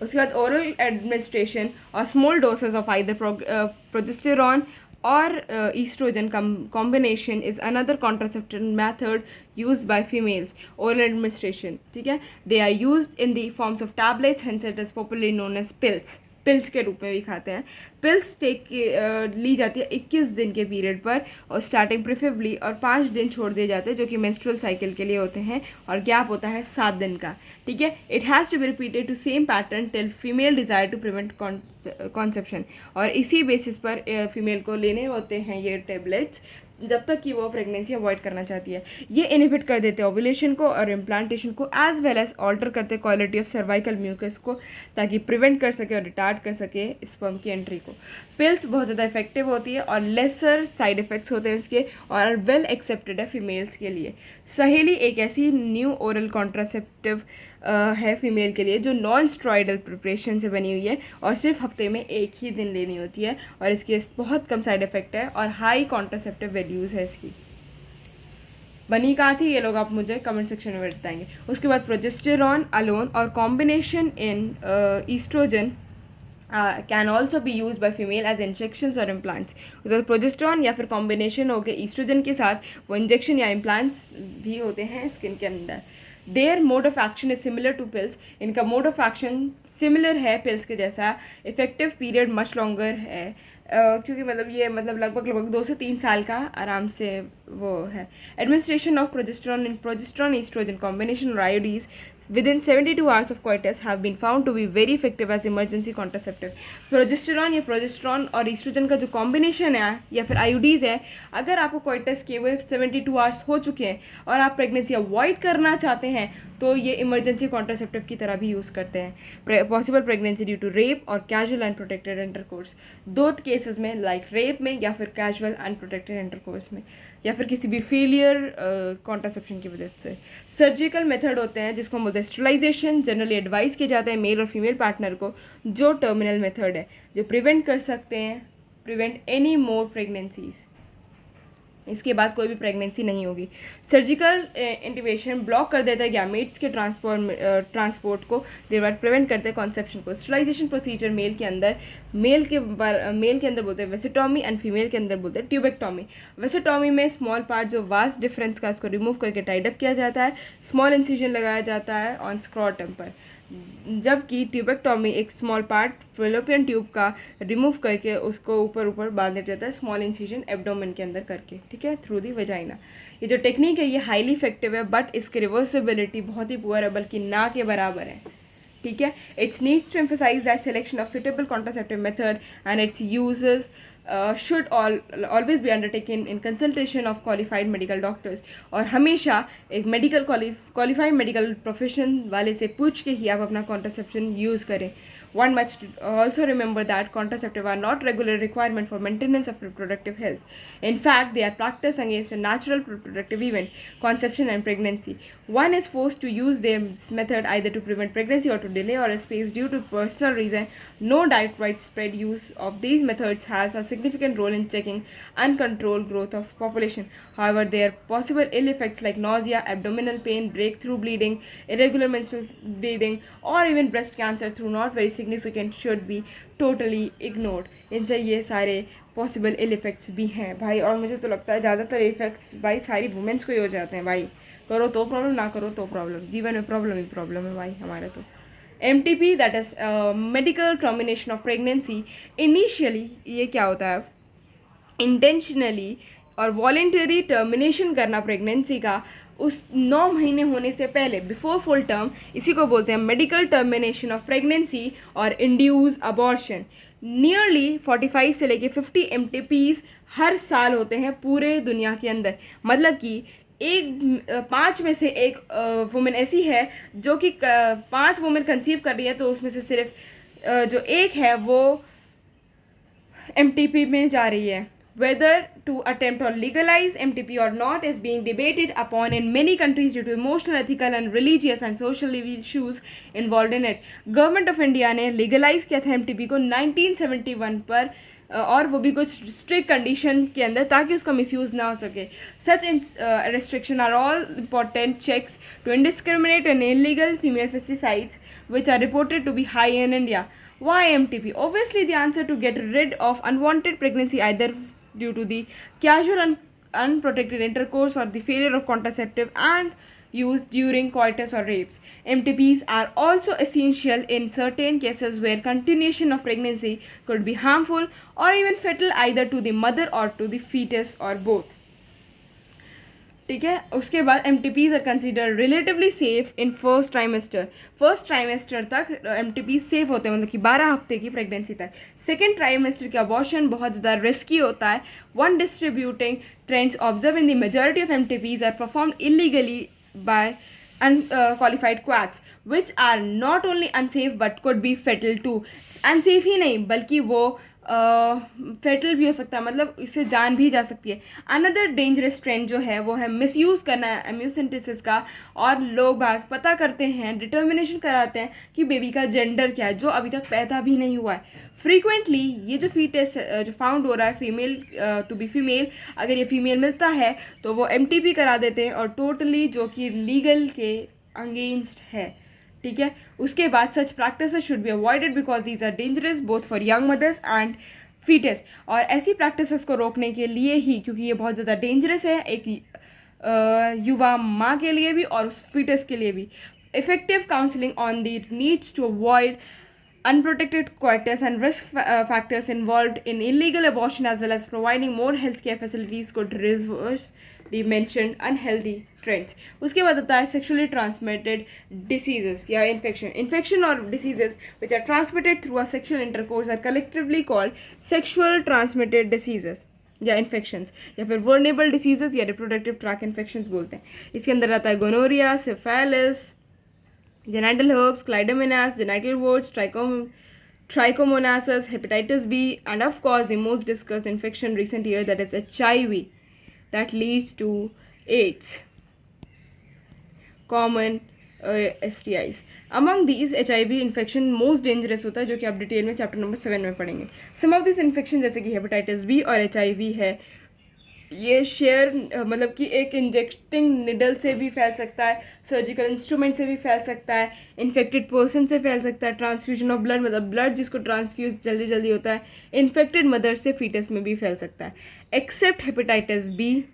उसके बाद ओरल एडमिनिस्ट्रेशन और small doses of either progesterone और estrogen combination is another contraceptive method used by females. Oral administration, ठीक है, they are used in the forms of tablets, hence it is popularly known as pills. Pills के रूप में भी खाते हैं. Pills ली जाती है 21 दिन के पीरियड पर और स्टार्टिंग प्रेफरेबली, और 5 दिन छोड़ दिए जाते हैं जो कि मेंस्ट्रुअल साइकिल के लिए होते हैं, और गैप होता है 7 दिन का. ठीक है. It has to be repeated to same pattern till female desire to prevent conception, और इसी बेसिस पर फीमेल को लेने होते हैं ये टेबलेट्स जब तक कि वो प्रेगनेंसी अवॉइड करना चाहती है. ये इनहिबिट कर देते हैं ओव्यूलेशन को और इम्प्लांटेशन को, एज वेल एज ऑल्टर करते क्वालिटी ऑफ सर्वाइकल म्यूकस को, ताकि प्रिवेंट कर सके और रिटार्ड कर सके स्पर्म की एंट्री को. पिल्स बहुत ज़्यादा इफेक्टिव होती है और लेसर साइड इफ़ेक्ट्स होते हैं इसके, और वेल एक्सेप्टेड है फीमेल्स के लिए. सहेली एक ऐसी न्यू ओरल कॉन्ट्रासेप्टिव है फीमेल के लिए जो नॉन स्टेरॉइडल प्रिपरेशन से बनी हुई है और सिर्फ हफ्ते में एक ही दिन लेनी होती है, और इसके बहुत कम साइड इफ़ेक्ट है और हाई कॉन्ट्रासेप्टिव वैल्यूज़ है इसकी. बनी कहाँ थी ये लोग आप मुझे कमेंट सेक्शन में बताएंगे. उसके बाद प्रोजेस्टेरॉन अलोन और combination in estrogen can also be use by female as injections और इम्प्लांट्स. उधर प्रोजेस्ट्रॉन या फिर कॉम्बिनेशन हो गए ईस्ट्रोजन के साथ वो इंजेक्शन या इम्प्लांट्स भी होते हैं स्किन के अंदर. Their mode of action is similar to pills. इनका मोड ऑफ एक्शन सिमिलर है पिल्स के जैसा. इफेक्टिव पीरियड मच लॉन्गर है क्योंकि ये लगभग 2 से 3 साल का आराम से वो है. Administration of progesterone in progesterone estrogen combination और IUDs within 72 hours of coitus have been found to be very effective as emergency contraceptive. Progesterone या प्रोजेस्टेरॉन और ईस्ट्रोजन का जो कॉम्बिनेशन है या फिर आईओडीज है, अगर आपको कोइटस किए हुए 72 आवर्स हो चुके हैं और आप प्रेगनेंसी अवॉइड करना चाहते हैं तो ये इमरजेंसी कॉन्ट्रासेप्टिव की तरह भी यूज़ करते हैं. Possible pregnancy due to rape और कैजुअल अनप्रोटेक्टेड इंटरकोर्स, 2 केसेस में, लाइक रेप में या फिर कैजुअल अनप्रोटेक्टेड इंटरकोर्स में, या फिर किसी भी फेलियर कॉन्ट्रासेप्शन की वजह से. सर्जिकल मेथड होते हैं जिसको हम बोलते हैं स्टरलाइजेशन. जनरली एडवाइस किए जाते हैं मेल और फीमेल पार्टनर को, जो टर्मिनल मेथड है, जो प्रिवेंट कर सकते हैं, प्रिवेंट एनी मोर प्रेगनेंसीज. इसके बाद कोई भी प्रेगनेंसी नहीं होगी. सर्जिकल इंटिवेशन ब्लॉक कर देता है गैमेट्स के ट्रांसपोर्ट को, देर बाद प्रिवेंट करते हैं कॉन्सेप्शन को. स्टरलाइजेशन प्रोसीजर मेल के अंदर बोलते हैं वेसेटॉमी एंड फीमेल के अंदर बोलते हैं ट्यूबेक्टॉमी. वेसेटॉमी में स्मॉल पार्ट जो वास्ट डिफरेंस का उसको रिमूव करके टाइड अप किया जाता है. स्मॉल इंसिजन लगाया जाता है ऑन स्क्रॉटम पर, जबकि ट्यूबेक्टॉमी एक स्मॉल पार्ट फेलोपियन ट्यूब का रिमूव करके उसको ऊपर बांध दिया जाता है स्मॉल इंसिजन एब्डोमेन के अंदर करके, ठीक है, थ्रू दी वजाइना. ये जो टेक्निक है ये हाईली इफेक्टिव है, बट इसकी रिवर्सिबिलिटी बहुत ही पुअर है, बल्कि ना के बराबर है. ठीक है. It's needs to emphasise that selection of suitable contraceptive method and its uses should always be undertaken in consultation of qualified medical doctors. और हमेशा एक qualified medical profession वाले से पूछ के ही आप अपना contraception use करें. One must also remember that contraceptives are not regular requirement for maintenance of reproductive health. In fact, they are practiced against a natural reproductive event, conception and pregnancy. One is forced to use this method either to prevent pregnancy or to delay or space due to personal reason. No direct widespread use of these methods has a significant role in checking uncontrolled growth of population. However, there are possible ill effects like nausea, abdominal pain, breakthrough bleeding, irregular menstrual bleeding, or even breast cancer through not very significant should be totally ignored. इनसे ये सारे possible इल effects भी हैं भाई, और मुझे तो लगता है ज़्यादातर इफेक्ट्स भाई सारी वुमेंस को ही हो जाते हैं भाई. करो तो प्रॉब्लम, ना करो तो प्रॉब्लम. जीवन में प्रॉब्लम ही प्रॉब्लम है भाई हमारे तो. MTP that is medical termination of pregnancy. Initially ये क्या होता है, इंटेंशनली और वॉलेंटरी टर्मिनेशन करना प्रेगनेंसी का उस 9 महीने होने से पहले, बिफोर फुल टर्म. इसी को बोलते हैं मेडिकल टर्मिनेशन ऑफ प्रेगनेंसी और इंड्यूस अबॉर्शन. नियरली 45 से लेके 50 MTPs हर साल होते हैं पूरे दुनिया के अंदर. मतलब कि 5 में से एक वुमेन ऐसी है जो कि 5 वुमेन कंसीव कर रही है, तो उसमें से सिर्फ जो एक है वो MTP में जा रही है. Whether to attempt or legalize MTP or not is being debated upon in many countries due to emotional, ethical and religious and social issues involved in it. Government of India ने legalize किया था MTP को 1971 पर और वो भी कुछ strict condition के अंदर, ताकि उसका मिसयूज़ ना हो सके. सच restriction are all important checks to indiscriminate and illegal female pesticides which are reported to be high in India. Why MTP? Obviously, the answer to get rid of unwanted pregnancy either due to the casual and unprotected intercourse or the failure of contraceptive and used during coitus or rapes. MTPs are also essential in certain cases where continuation of pregnancy could be harmful or even fatal either to the mother or to the fetus or both. ठीक है. उसके बाद MTPs are consider relatively safe in first trimester तक MTPs safe होते हैं, मतलब कि 12 हफ्ते की प्रेगनेंसी तक. सेकेंड ट्राइमेस्टर के अबॉर्शन बहुत ज़्यादा रिस्की होता है. One distributing trends observe in the majority of MTPs are performed illegally by unqualified quacks which are not only unsafe but could be fatal too. unsafe ही नहीं बल्कि वो फेटल भी हो सकता है, मतलब इससे जान भी जा सकती है. अनदर डेंजरस ट्रेंड जो है वो है मिसयूज़ करना है एम्नियोसेंटेसिस का, और लोग भाग पता करते हैं, डिटर्मिनेशन कराते हैं कि बेबी का जेंडर क्या है जो अभी तक पैदा भी नहीं हुआ है. फ्रीक्वेंटली ये जो फीटस जो फाउंड हो रहा है फीमेल टू बी फीमेल, अगर ये फीमेल मिलता है तो वो MTP करा देते हैं, और टोटली जो कि लीगल के अगेंस्ट है. ठीक है. उसके बाद such practices should be avoided because these are dangerous both for young mothers and foetus. और ऐसी प्रैक्टिसेस को रोकने के लिए ही, क्योंकि ये बहुत ज़्यादा डेंजरस है एक युवा माँ के लिए भी और उस फीटस के लिए भी. Effective counselling on the needs to avoid unprotected coitus and risk factors involved in illegal abortion as well as providing more healthcare facilities could reverse the mentioned unhealthy trends. उसके बाद आता है sexually transmitted diseases या infection or diseases which are transmitted through a sexual intercourse are collectively called sexual transmitted diseases या infections, या फिर vulnerable diseases या reproductive tract infections बोलते हैं. इसके अंदर आता है gonorrhoea, syphilis, genital herpes, chlamydia, genital warts, trichomonasis, hepatitis B, and of course the most discussed infection recent year, that is HIV, that leads to AIDS, common STIs. Among these, HIV infection most dangerous होता है, जो कि आप detail में chapter number 7 में पढ़ेंगे. Some of these infection जैसे कि हेपेटाइटिस बी और HIV है, ये शेयर मतलब कि एक इंजेक्टिंग निडल से भी फैल सकता है, सर्जिकल इंस्ट्रूमेंट से भी फैल सकता है, इन्फेक्टेड पर्सन से फैल सकता है, ट्रांसफ्यूजन ऑफ ब्लड मतलब ब्लड जिसको ट्रांसफ्यूज जल्दी जल्दी होता है, इन्फेक्टेड मदर से फीटस में भी फैल सकता है. Except hepatitis B,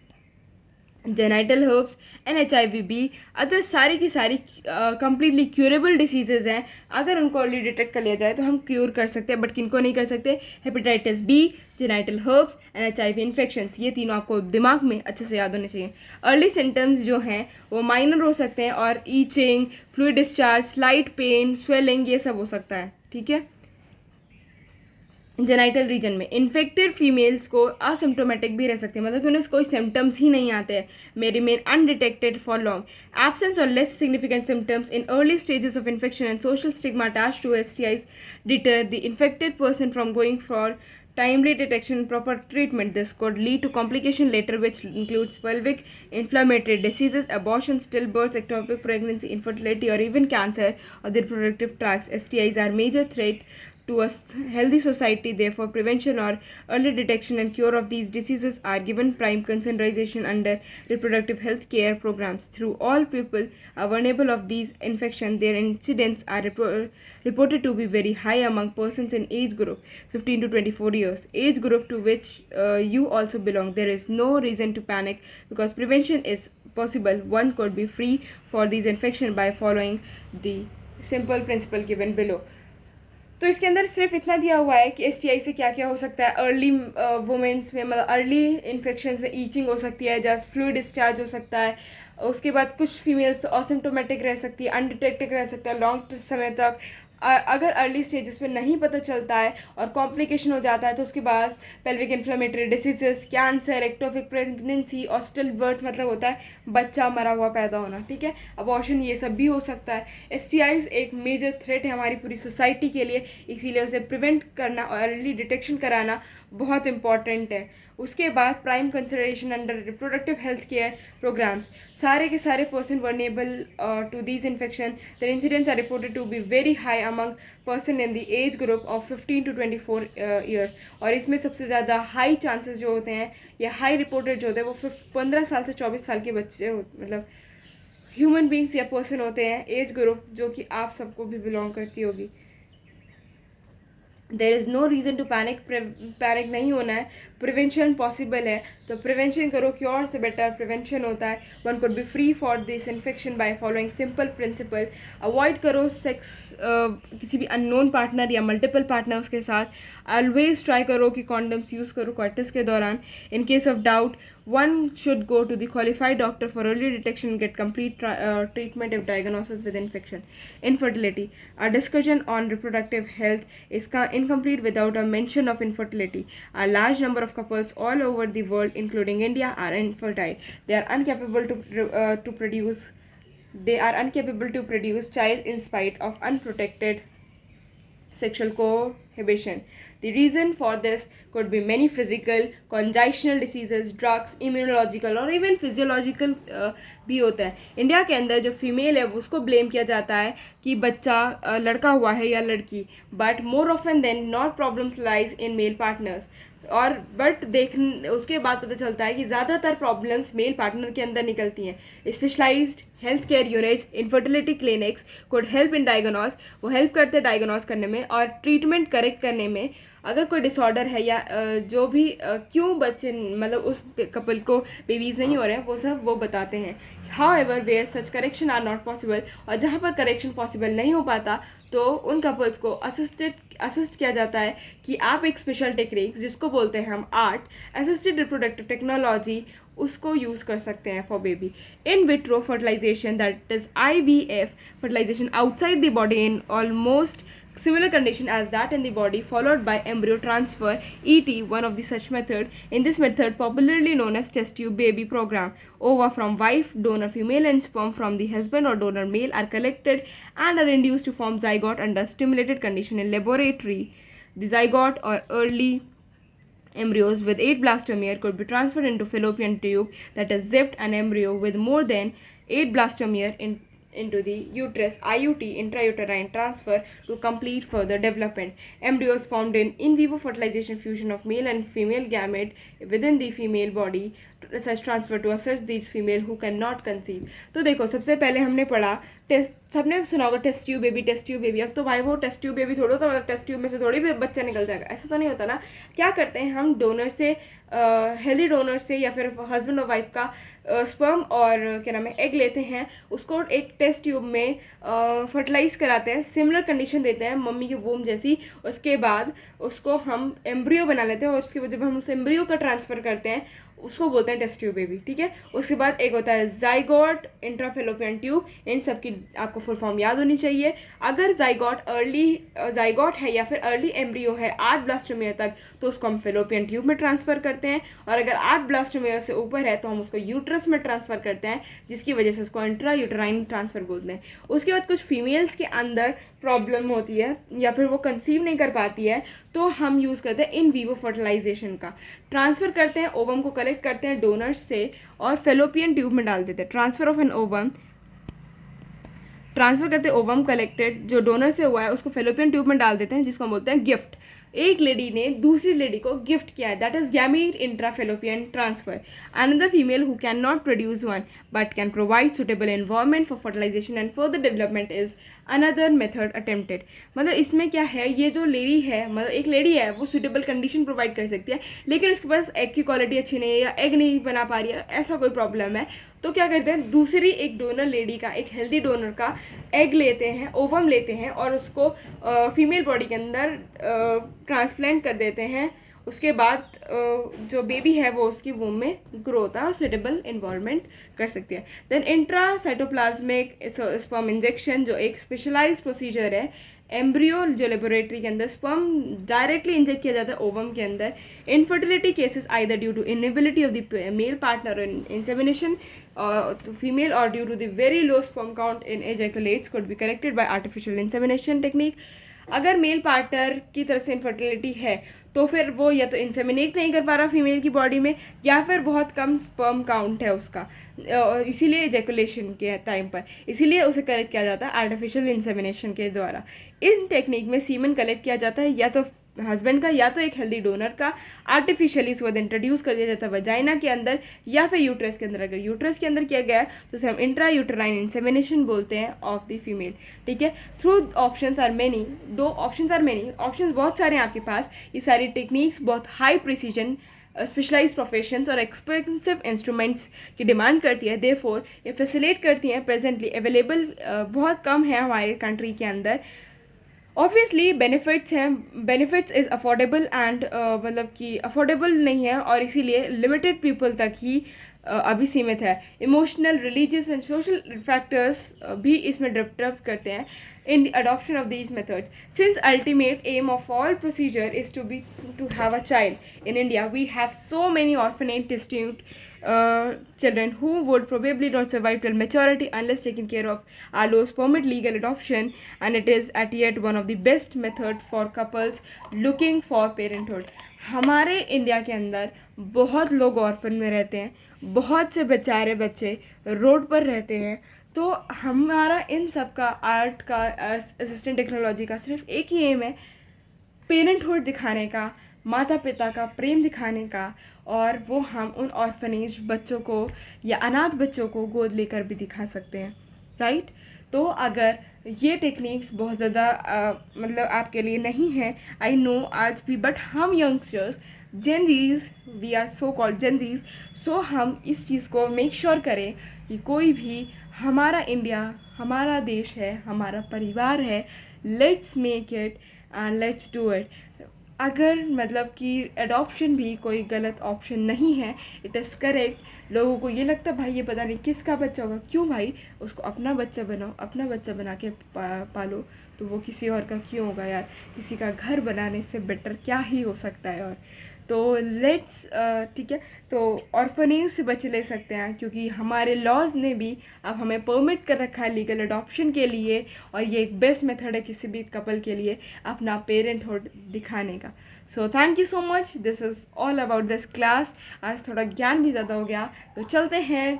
genital herpes and HIV B, other सारी की सारी कम्प्लीटली क्यूरेबल डिसीजेज हैं. अगर उनको अर्ली डिटेक्ट कर लिया जाए तो हम क्यूर कर सकते हैं, बट किनको नहीं कर सकते? Hepatitis B, genital herpes and HIV infections. ये तीनों आपको दिमाग में अच्छे से याद होने चाहिए. अर्ली सिम्टम्स जो हैं वो माइनर हो सकते हैं, और itching, fluid discharge, slight pain, swelling, ये सब हो सकता है. ठीक है. जेनाइटल रीजन में इन्फेक्टेड फीमेल्स को असिम्टोमेटिक भी रह सकते हैं, मतलब कि उन्हें कोई सिम्टम्स ही नहीं आते हैं, may remain undetected for long. Absence और less significant symptoms in early stages of infection and social stigma attached to STIs deter the infected person from going for timely detection and proper treatment. This could lead to complication later, which includes pelvic inflammatory diseases, abortion, stillbirth, ectopic pregnancy, infertility, or even cancer of the reproductive tracts. STIs are major threat to a healthy society. Therefore, prevention or early detection and cure of these diseases are given prime consideration under reproductive health care programs. Through all people are vulnerable of these infections. Their incidence are reported to be very high among persons in age group 15 to 24 years, age group to which you also belong. There is no reason to panic because prevention is possible. One could be free for these infections by following the simple principle given below. तो इसके अंदर सिर्फ इतना दिया हुआ है कि STI से क्या क्या हो सकता है. अर्ली वुमेंस में मतलब अर्ली इन्फेक्शंस में ईचिंग हो सकती है, जस्ट फ्लूइड डिस्चार्ज हो सकता है. उसके बाद कुछ फीमेल्स तो असिम्टोमेटिक रह सकती है, अनडिटेक्टेड रह सकता है लॉन्ग समय तक. अगर अर्ली स्टेजेस में नहीं पता चलता है और कॉम्प्लिकेशन हो जाता है तो उसके बाद pelvic inflammatory diseases, cancer, ectopic pregnancy और स्टिल बर्थ मतलब होता है बच्चा मरा हुआ पैदा होना. ठीक है. अबॉर्शन, ये सब भी हो सकता है. STIs एक मेजर थ्रेट है हमारी पूरी सोसाइटी के लिए, इसीलिए उसे प्रिवेंट करना और अर्ली डिटेक्शन कराना बहुत इंपॉर्टेंट है। उसके बाद prime consideration under reproductive health care programmes, सारे के सारे person vulnerable to these infection, the incidents are reported to be very high among person in the age group of 15 to 24 years. और इसमें सबसे ज़्यादा हाई चांसेस जो होते हैं या हाई रिपोर्टेड जो होते हैं वो 15 साल से 24 साल के बच्चे मतलब ह्यूमन बींग्स या पर्सन होते हैं, एज ग्रुप जो कि आप सबको भी बिलोंग करती होगी। There is no reason to panic नहीं होना है, प्रिवेंशन पॉसिबल है तो प्रिवेंशन करो, क्योर से बेटर प्रिवेंशन होता है। One could be free for this infection by following simple principal. Avoid करो सेक्स किसी भी अननोन पार्टनर या मल्टीपल पार्टनर्स के साथ। ऑलवेज ट्राई करो कि कॉन्डम्स यूज़ करो क्वार्टर्स के दौरान। In case of doubt one should go to the qualified doctor for early detection and get complete treatment if diagnosis with infection. Infertility. Our discussion on reproductive health is incomplete without a mention of infertility. A large number of couples all over the world, including India, are infertile. They are incapable to produce. They are incapable to produce child in spite of unprotected sexual cohabitation. The reason for this could be many physical, congenital diseases, drugs, immunological और even physiological भी होता है। India के अंदर जो female है उसको blame किया जाता है कि बच्चा लड़का हुआ है या लड़की, but more often than not problems lies in male partners. और बट उसके बाद पता चलता है कि ज़्यादातर प्रॉब्लम्स मेल पार्टनर के अंदर निकलती हैं। Specialised health care units, infertility clinics could help in diagnose, वो हेल्प करते हैं डायग्नोस करने में और ट्रीटमेंट करेक्ट करने में। अगर कोई डिसऑर्डर है या जो भी क्यों बच्चे मतलब उस कपल को बेबीज़ नहीं हो रहे हैं वो सब वो बताते हैं। However where such correction are not possible, और जहाँ पर करेक्शन पॉसिबल नहीं हो पाता तो उन कपल्स को असिस्ट किया जाता है कि आप एक स्पेशल टेक्निक जिसको बोलते हैं हम आर्ट, असिस्टेड रिप्रोडक्टिव टेक्नोलॉजी, उसको यूज़ कर सकते हैं for baby. In vitro fertilisation, that is IVF, fertilisation outside the body in almost similar condition as that in the body, followed by embryo transfer, ET, one of the such method. In this method, popularly known as test tube baby program, ova from wife donor female and sperm from the husband or donor male are collected and are induced to form zygote under stimulated condition in laboratory. The zygote or early embryos with 8 blastomere could be transferred into fallopian tube, that is zipped. An embryo with more than 8 blastomere into the uterus, IUT, intrauterine transfer, to complete further development. Embryos formed in vivo fertilization, fusion of male and female gamete within the female body, such transfer to assert the female who cannot conceive. तो देखो सबसे पहले हमने पढ़ा test, सबने सुना होगा test tube baby, test tube baby. अब तो भाई वो टेस्ट ट्यूब बेबी थोड़ा, तो मतलब टेस्ट ट्यूब में से थोड़ी भी बच्चा निकल जाएगा, ऐसा तो नहीं होता ना। क्या करते हैं हम, डोनर से हेल्दी डोनर से या फिर हस्बैंड और वाइफ का स्पर्म और क्या नाम है एग लेते हैं, उसको एक टेस्ट ट्यूब में फर्टिलाइज कराते हैं, सिमिलर कंडीशन देते हैं मम्मी के वूम जैसी। उसके बाद उसको हम एम्ब्रियो बना लेते हैं और उसके बाद जब हम उस एम्ब्रियो का ट्रांसफ़र करते हैं उसको बोलते हैं टेस्ट ट्यूब बेबी, ठीक है। उसके बाद एक होता है जाइगोट, इंट्राफेलोपियन ट्यूब, इन सब की आपको फुल फॉर्म याद होनी चाहिए। अगर जाइगोट है या फिर अर्ली एम्ब्रियो है 8 ब्लास्टोमियर तक तो उसको हम फेलोपियन ट्यूब में ट्रांसफ़र करते हैं, और अगर 8 ब्लास्टोमियर से ऊपर है तो हम उसको यूट्रस में ट्रांसफ़र करते हैं, जिसकी वजह से उसको इंट्रा यूटराइन ट्रांसफ़र बोलते हैं। उसके बाद कुछ फीमेल्स के अंदर प्रॉब्लम होती है या फिर वो कंसीव नहीं कर पाती है तो हम यूज़ करते हैं इन वीवो फर्टिलाइजेशन का। ट्रांसफ़र करते हैं, ओवम को कलेक्ट करते हैं डोनर्स से और फेलोपियन ट्यूब में डाल देते हैं। Transfer of an ovum, transfer करते हैं ओवम कलेक्टेड जो डोनर से हुआ है उसको फेलोपियन ट्यूब में डाल देते हैं, जिसको हम बोलते हैं गिफ्ट। एक लेडी ने दूसरी लेडी को गिफ्ट किया है, that is gamete intrafallopian transfer. Another female who can not produce one but can provide suitable environment for fertilisation and further development is another method attempted. मतलब इसमें क्या है, ये जो लेडी है मतलब एक लेडी है वो सुटेबल कंडीशन प्रोवाइड कर सकती है, लेकिन उसके पास एग की क्वालिटी अच्छी नहीं है या एग नहीं बना पा रही है, ऐसा कोई प्रॉब्लम है, तो क्या करते हैं दूसरी एक डोनर लेडी का, एक हेल्दी डोनर का एग लेते हैं, ओवम लेते हैं और उसको फीमेल बॉडी के अंदर ट्रांसप्लांट कर देते हैं। उसके बाद जो बेबी है वो उसकी वूम में ग्रो होता है और सुटेबल इन्वॉल्वमेंट कर सकती है। Then intra cytoplasmic sperm injection जो एक स्पेशलाइज्ड प्रोसीजर है, एम्ब्रियो जो लेबोरेटरी के अंदर स्पर्म डायरेक्टली इंजेक्ट किया जाता है ओवम के अंदर। Infertility cases either due to inability of the male partner in insemination to female or due to the very low sperm count in ejaculates could be corrected by artificial insemination technique. अगर male partner की तरफ से infertility है तो फिर वो या तो इंसेमिनेट नहीं कर पा रहा फीमेल की बॉडी में, या फिर बहुत कम स्पर्म काउंट है उसका, इसीलिए एजेकुलेशन के टाइम पर, इसीलिए उसे कलेक्ट किया जाता है आर्टिफिशियल इंसेमिनेशन के द्वारा। इन टेक्निक में सीमन कलेक्ट किया जाता है या तो हस्बैंड का या तो एक हेल्दी डोनर का, आर्टिफिशियली उसके बाद इंट्रोड्यूस कर दिया जाता है वजाइना के अंदर या फिर यूट्रस के अंदर। अगर यूट्रस के अंदर किया गया है तो उसे हम इंट्रा यूटराइन इंसेमिनेशन बोलते हैं ऑफ द फीमेल, ठीक है। थ्रू ऑप्शंस आर मेनी, दो ऑप्शंस आर मेनी, ऑप्शंस बहुत सारे हैं आपके पास। ये सारी टेक्निक्स बहुत हाई प्रिसीजन, स्पेशलाइज प्रोफेशंस और एक्सपेंसिव इंस्ट्रूमेंट्स की डिमांड करती है, देयरफॉर ये फैसिलिटेट करती हैं। प्रेजेंटली अवेलेबल बहुत कम है हमारे कंट्री के अंदर। ऑब्वियसली बेनिफिट्स हैं, बेनिफिट्स इज़ अफोर्डेबल एंड मतलब कि अफोर्डेबल नहीं है और इसीलिए लिमिटेड पीपल तक ही अभी सीमित है। Emotional, religious and social factors भी इसमें डिस्टर्ब करते हैं in the adoption of these methods. Since ultimate aim of all procedure is to have a child, in India we have so many orphanage destitute children who would probably not survive till maturity unless taken care of. Our laws permit legal adoption and it is at yet one of the best method for couples looking for parenthood. हमारे India के अंदर बहुत लोग orphan में रहते हैं, बहुत से बेचारे बच्चे रोड पर रहते हैं। तो हमारा इन सब का, आर्ट का, असिस्टेंट टेक्नोलॉजी का सिर्फ एक ही एम है, पेरेंटहुड दिखाने का, माता पिता का प्रेम दिखाने का, और वो हम उन ऑर्फनेज बच्चों को या अनाथ बच्चों को गोद लेकर भी दिखा सकते हैं, राइट। तो अगर ये टेक्निक्स बहुत ज़्यादा मतलब आपके लिए नहीं है, आई नो आज भी, बट हम youngsters Gen Zs, we are so called Gen Zs, so हम इस चीज़ को मेक श्योर करें कि कोई भी, हमारा इंडिया हमारा देश है, हमारा परिवार है, let's make it and let's do it. अगर मतलब कि एडॉप्शन भी कोई गलत ऑप्शन नहीं है, इट इज़ करेक्ट। लोगों को ये लगता है भाई ये पता नहीं किसका बच्चा होगा, क्यों भाई, उसको अपना बच्चा बनाओ, अपना बच्चा बना के पालो, तो वो किसी और का क्यों होगा यार, किसी का घर बनाने से बेटर क्या ही हो सकता है। और तो लेट्स, ठीक है, तो ऑर्फनेज से बच ले सकते हैं क्योंकि हमारे लॉज ने भी अब हमें परमिट कर रखा है लीगल अडॉप्शन के लिए, और ये एक बेस्ट मेथड है किसी भी कपल के लिए अपना पेरेंटहुड दिखाने का। So thank you so much, this is all about this class. आज थोड़ा ज्ञान भी ज़्यादा हो गया, तो चलते हैं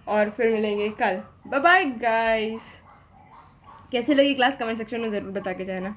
और फिर मिलेंगे कल। Bye bye guys. कैसे लगी क्लास कमेंट सेक्शन में ज़रूर बता के जाना।